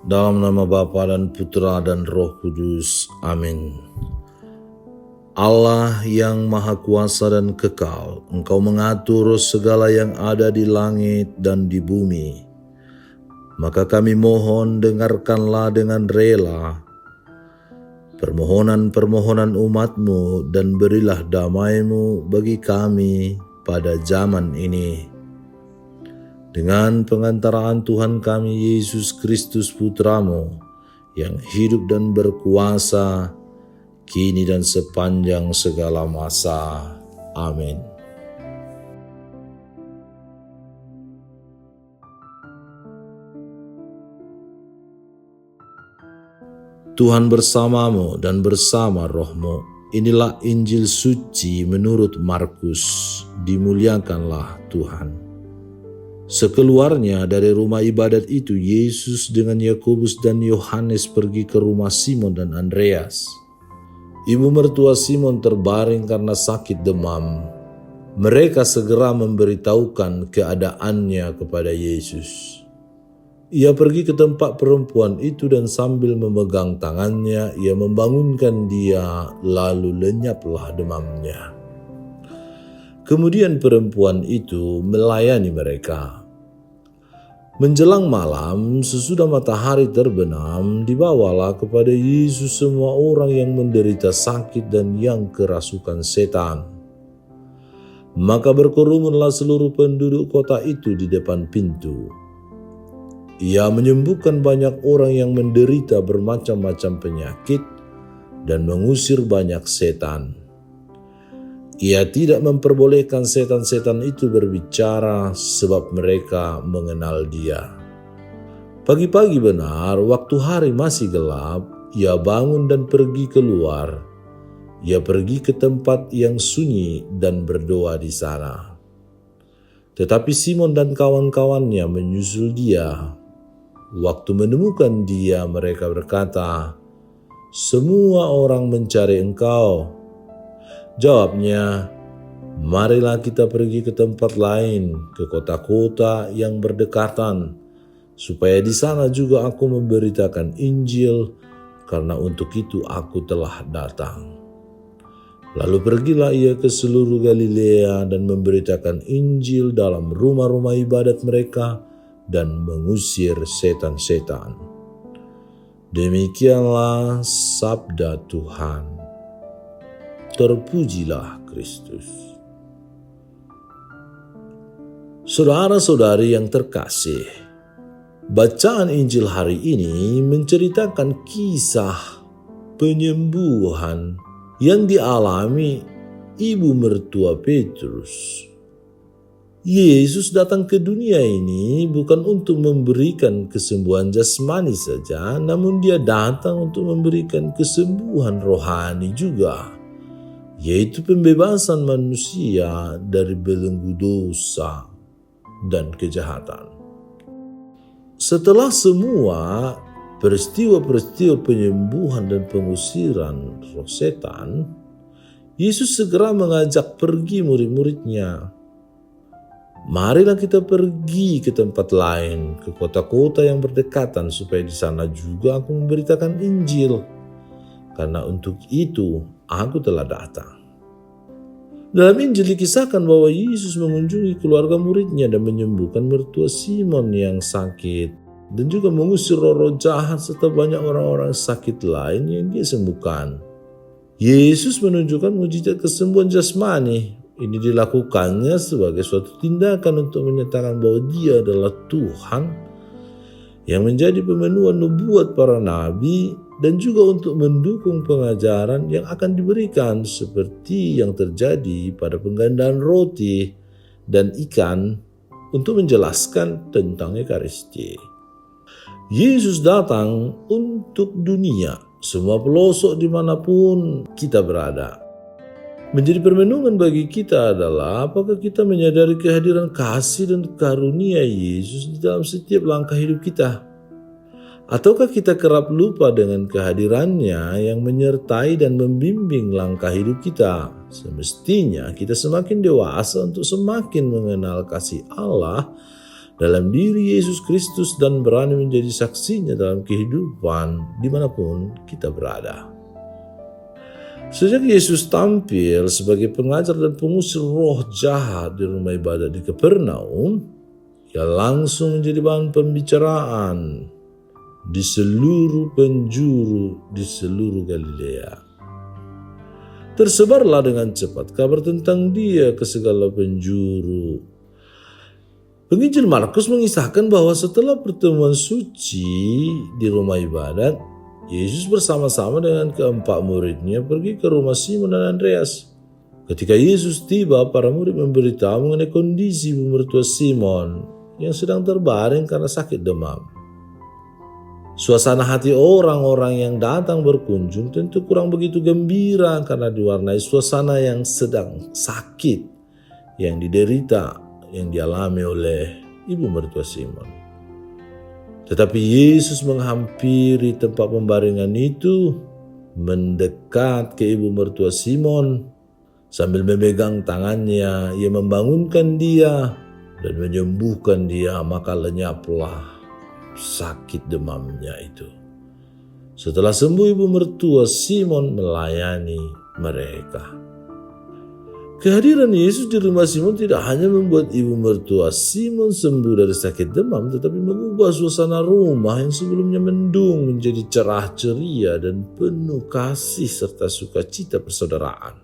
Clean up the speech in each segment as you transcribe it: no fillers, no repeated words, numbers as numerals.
Dalam nama Bapa dan Putra dan Roh Kudus. Amin. Allah yang Maha Kuasa dan Kekal, Engkau mengatur segala yang ada di langit dan di bumi. Maka kami mohon, dengarkanlah dengan rela permohonan-permohonan umat-Mu dan berilah damai-Mu bagi kami pada zaman ini. Dengan pengantaraan Tuhan kami Yesus Kristus Putra-Mu, yang hidup dan berkuasa, kini dan sepanjang segala masa. Amin. Tuhan bersamamu dan bersama rohmu. Inilah Injil suci menurut Markus. Dimuliakanlah Tuhan. Sekeluarnya dari rumah ibadat itu, Yesus dengan Yakobus dan Yohanes pergi ke rumah Simon dan Andreas. Ibu mertua Simon terbaring karena sakit demam. Mereka segera memberitahukan keadaannya kepada Yesus. Ia pergi ke tempat perempuan itu dan sambil memegang tangannya, ia membangunkan dia, lalu lenyaplah demamnya. Kemudian perempuan itu melayani mereka. Menjelang malam, sesudah matahari terbenam, dibawalah kepada Yesus semua orang yang menderita sakit dan yang kerasukan setan. Maka berkerumunlah seluruh penduduk kota itu di depan pintu. Ia menyembuhkan banyak orang yang menderita bermacam-macam penyakit dan mengusir banyak setan. Ia tidak memperbolehkan setan-setan itu berbicara sebab mereka mengenal Dia. Pagi-pagi benar, waktu hari masih gelap, ia bangun dan pergi keluar. Ia pergi ke tempat yang sunyi dan berdoa di sana. Tetapi Simon dan kawan-kawannya menyusul dia. Waktu menemukan dia, mereka berkata, "Semua orang mencari Engkau." Jawabnya, "Marilah kita pergi ke tempat lain, ke kota-kota yang berdekatan, supaya di sana juga aku memberitakan Injil, karena untuk itu aku telah datang." Lalu pergilah ia ke seluruh Galilea dan memberitakan Injil dalam rumah-rumah ibadat mereka dan mengusir setan-setan. Demikianlah sabda Tuhan. Terpujilah Kristus. Saudara-saudari yang terkasih, bacaan Injil hari ini menceritakan kisah penyembuhan yang dialami ibu mertua Petrus. Yesus datang ke dunia ini bukan untuk memberikan kesembuhan jasmani saja, namun Dia datang untuk memberikan kesembuhan rohani juga, yaitu pembebasan manusia dari belenggu dosa dan kejahatan. Setelah semua peristiwa-peristiwa penyembuhan dan pengusiran roh setan, Yesus segera mengajak pergi murid-muridnya. Marilah kita pergi ke tempat lain, ke kota-kota yang berdekatan, supaya di sana juga aku memberitakan Injil. Karena untuk itu aku telah datang. Dalam Injil dikisahkan bahwa Yesus mengunjungi keluarga muridnya dan menyembuhkan mertua Simon yang sakit, dan juga mengusir roh-roh jahat serta banyak orang-orang sakit lain yang Dia sembuhkan. Yesus menunjukkan mujizat kesembuhan jasmani. Ini dilakukannya sebagai suatu tindakan untuk menyatakan bahwa Dia adalah Tuhan yang menjadi pemenuhan nubuat para nabi, dan juga untuk mendukung pengajaran yang akan diberikan seperti yang terjadi pada penggandaan roti dan ikan untuk menjelaskan tentang Ekaristi. Yesus datang untuk dunia, semua pelosok dimanapun kita berada. Menjadi permenungan bagi kita adalah apakah kita menyadari kehadiran kasih dan karunia Yesus di dalam setiap langkah hidup kita. Ataukah kita kerap lupa dengan kehadirannya yang menyertai dan membimbing langkah hidup kita? Semestinya kita semakin dewasa untuk semakin mengenal kasih Allah dalam diri Yesus Kristus dan berani menjadi saksinya dalam kehidupan dimanapun kita berada. Sejak Yesus tampil sebagai pengajar dan pengusir roh jahat di rumah ibadat di Kapernaum, ia langsung menjadi bahan pembicaraan di seluruh penjuru di seluruh Galilea. Tersebarlah dengan cepat kabar tentang dia ke segala penjuru. Penginjil Markus mengisahkan bahwa setelah pertemuan suci di rumah ibadat, Yesus bersama-sama dengan keempat muridnya pergi ke rumah Simon dan Andreas. Ketika Yesus tiba, para murid memberitahu mengenai kondisi ibu mertua Simon yang sedang terbaring karena sakit demam. Suasana hati orang-orang yang datang berkunjung tentu kurang begitu gembira karena diwarnai suasana yang sedang sakit yang diderita, yang dialami oleh ibu mertua Simon. Tetapi Yesus menghampiri tempat pembaringan itu, mendekat ke ibu mertua Simon. Sambil memegang tangannya, ia membangunkan dia dan menyembuhkan dia, maka lenyaplah sakit demamnya itu. Setelah sembuh, ibu mertua Simon melayani mereka. Kehadiran Yesus di rumah Simon tidak hanya membuat ibu mertua Simon sembuh dari sakit demam, tetapi mengubah suasana rumah yang sebelumnya mendung menjadi cerah ceria dan penuh kasih serta sukacita persaudaraan.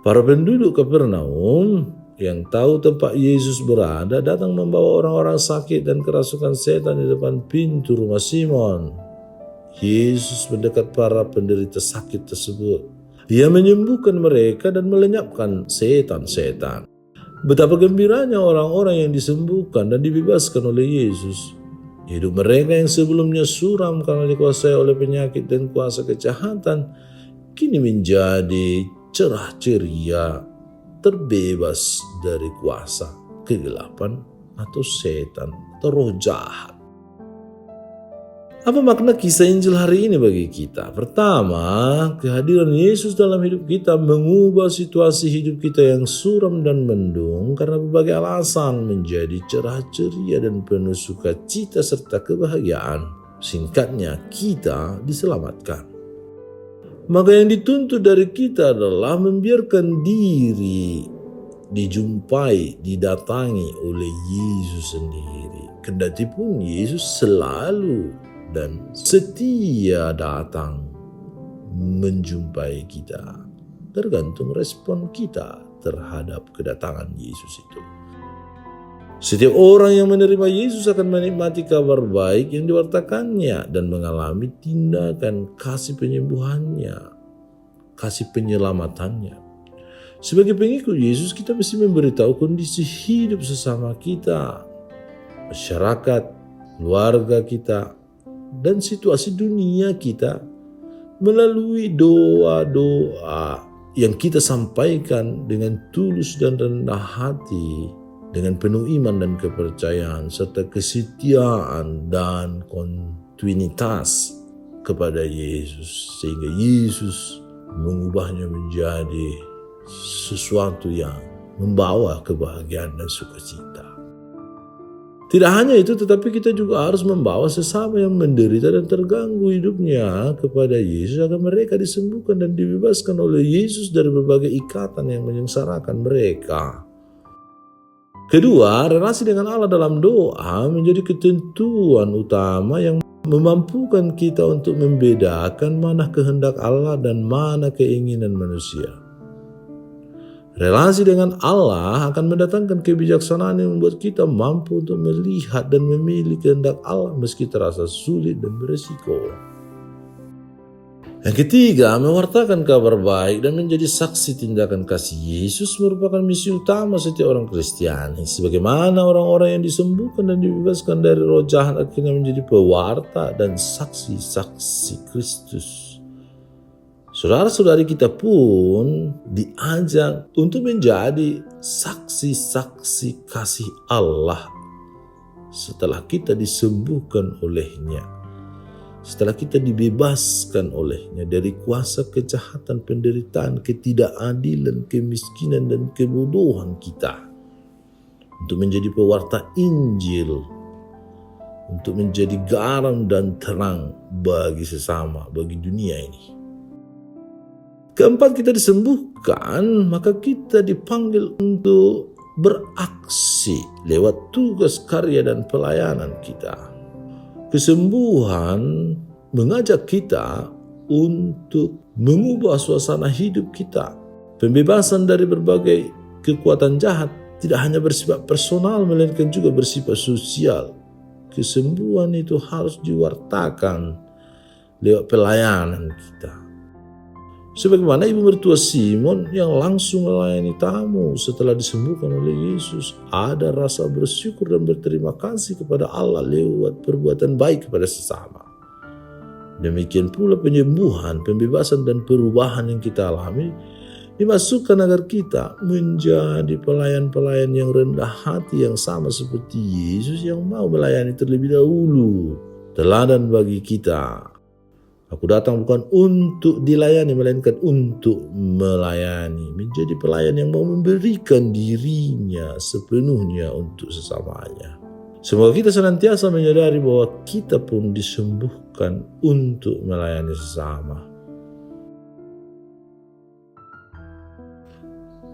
Para penduduk Kapernaum yang tahu tempat Yesus berada datang membawa orang-orang sakit dan kerasukan setan di depan pintu rumah Simon. Yesus mendekat para penderita sakit tersebut. Dia menyembuhkan mereka dan melenyapkan setan-setan. Betapa gembiranya orang-orang yang disembuhkan dan dibebaskan oleh Yesus. Hidup mereka yang sebelumnya suram karena dikuasai oleh penyakit dan kuasa kejahatan, kini menjadi cerah ceria, terbebas dari kuasa kegelapan atau setan atau roh jahat. Apa makna kisah Injil hari ini bagi kita? Pertama, kehadiran Yesus dalam hidup kita mengubah situasi hidup kita yang suram dan mendung karena berbagai alasan menjadi cerah ceria dan penuh sukacita serta kebahagiaan. Singkatnya, kita diselamatkan. Maka yang dituntut dari kita adalah membiarkan diri dijumpai, didatangi oleh Yesus sendiri. Kendati pun Yesus selalu dan setia datang menjumpai kita. Tergantung respon kita terhadap kedatangan Yesus itu. Setiap orang yang menerima Yesus akan menikmati kabar baik yang diwartakannya dan mengalami tindakan kasih penyembuhannya, kasih penyelamatannya. Sebagai pengikut Yesus, kita mesti memberitahu kondisi hidup sesama kita, masyarakat, keluarga kita, dan situasi dunia kita melalui doa-doa yang kita sampaikan dengan tulus dan rendah hati, dengan penuh iman dan kepercayaan serta kesetiaan dan kontinuitas kepada Yesus, sehingga Yesus mengubahnya menjadi sesuatu yang membawa kebahagiaan dan sukacita. Tidak hanya itu, tetapi kita juga harus membawa sesama yang menderita dan terganggu hidupnya kepada Yesus agar mereka disembuhkan dan dibebaskan oleh Yesus dari berbagai ikatan yang menyengsarakan mereka. Kedua, relasi dengan Allah dalam doa menjadi ketentuan utama yang memampukan kita untuk membedakan mana kehendak Allah dan mana keinginan manusia. Relasi dengan Allah akan mendatangkan kebijaksanaan yang membuat kita mampu untuk melihat dan memilih kehendak Allah meski terasa sulit dan beresiko. Yang ketiga, mewartakan kabar baik dan menjadi saksi tindakan kasih Yesus merupakan misi utama setiap orang Kristiani. Sebagaimana orang-orang yang disembuhkan dan dibebaskan dari roh jahat akhirnya menjadi pewarta dan saksi-saksi Kristus. Saudara-saudari kita pun diajak untuk menjadi saksi-saksi kasih Allah setelah kita disembuhkan olehnya, setelah kita dibebaskan olehnya dari kuasa kejahatan, penderitaan, ketidakadilan, kemiskinan, dan kebodohan kita. untuk menjadi pewarta Injil, untuk menjadi garam dan terang bagi sesama, bagi dunia ini. Keempat, kita disembuhkan, maka kita dipanggil untuk beraksi lewat tugas karya dan pelayanan kita. Kesembuhan mengajak kita untuk mengubah suasana hidup kita. Pembebasan dari berbagai kekuatan jahat tidak hanya bersifat personal, melainkan juga bersifat sosial. Kesembuhan itu harus diwartakan lewat pelayanan kita. Sebagaimana ibu mertua Simon yang langsung melayani tamu setelah disembuhkan oleh Yesus, ada rasa bersyukur dan berterima kasih kepada Allah lewat perbuatan baik kepada sesama. Demikian pula penyembuhan, pembebasan dan perubahan yang kita alami dimasukkan agar kita menjadi pelayan-pelayan yang rendah hati yang sama seperti Yesus yang mau melayani terlebih dahulu. Teladan bagi kita. Aku datang bukan untuk dilayani, melainkan untuk melayani. Menjadi pelayan yang mau memberikan dirinya sepenuhnya untuk sesamanya. Semoga kita senantiasa menyadari bahwa kita pun disembuhkan untuk melayani sesama.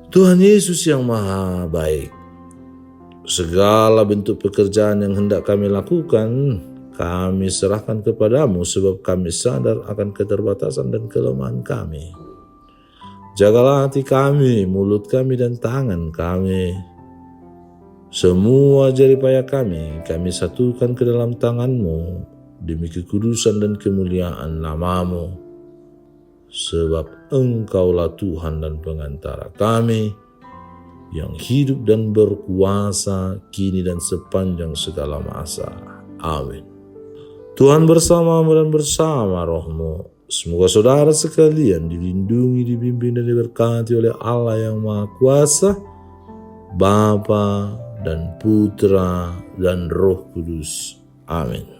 Tuhan Yesus yang Maha Baik, segala bentuk pekerjaan yang hendak kami lakukan, kami serahkan kepadamu sebab kami sadar akan keterbatasan dan kelemahan kami. Jagalah hati kami, mulut kami dan tangan kami. Semua jeripaya kami satukan ke dalam tangan-Mu demi kekudusan dan kemuliaan nama-Mu. Sebab Engkaulah Tuhan dan pengantara kami yang hidup dan berkuasa kini dan sepanjang segala masa. Amin. Tuhan bersamamu dan bersama rohmu. Semoga saudara sekalian dilindungi, dibimbing dan diberkati oleh Allah yang Maha Kuasa, Bapa dan Putra dan Roh Kudus. Amin.